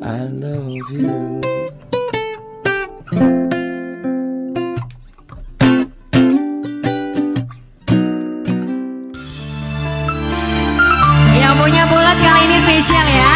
I love you. Yang punya bulat kali ini spesial ya.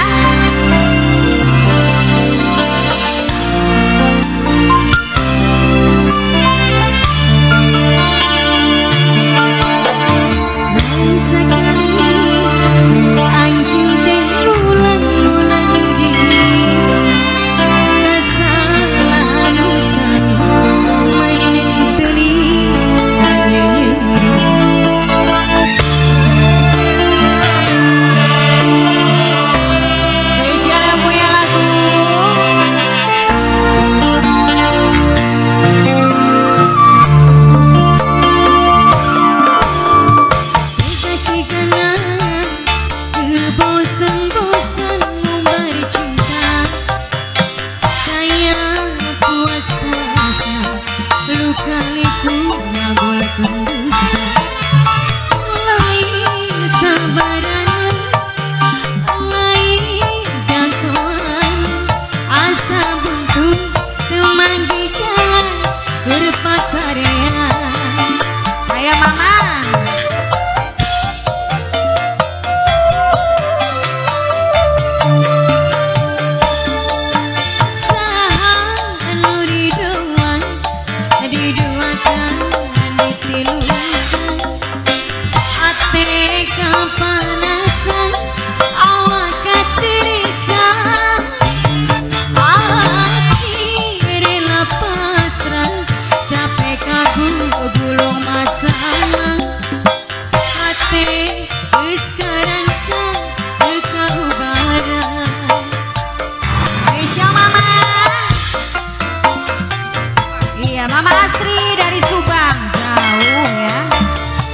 Mama Astri dari Subang, jauh ya.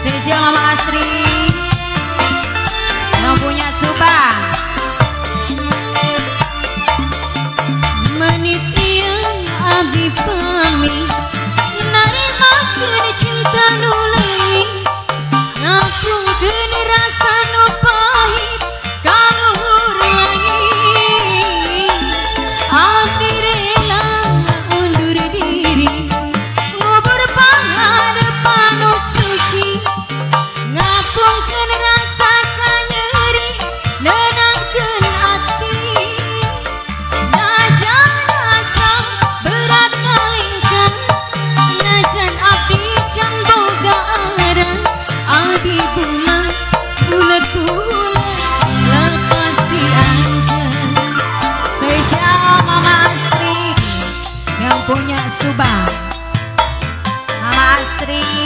Spesial Mama Astri yang punya Subang. Menit yang abi pami narima kini cinta nulai ngapung kini rasa nu pahit kaluhur lagi abdi rela undur diri ngubur pangadepan nu suci ngapungkeun rasa kanyeri nenangkeun ati najan asa berat ngalingkan najan abdi can boga arah abdi bulat lepas dianjen. Spesial Mama Astri yang punya Subang. Mama Astri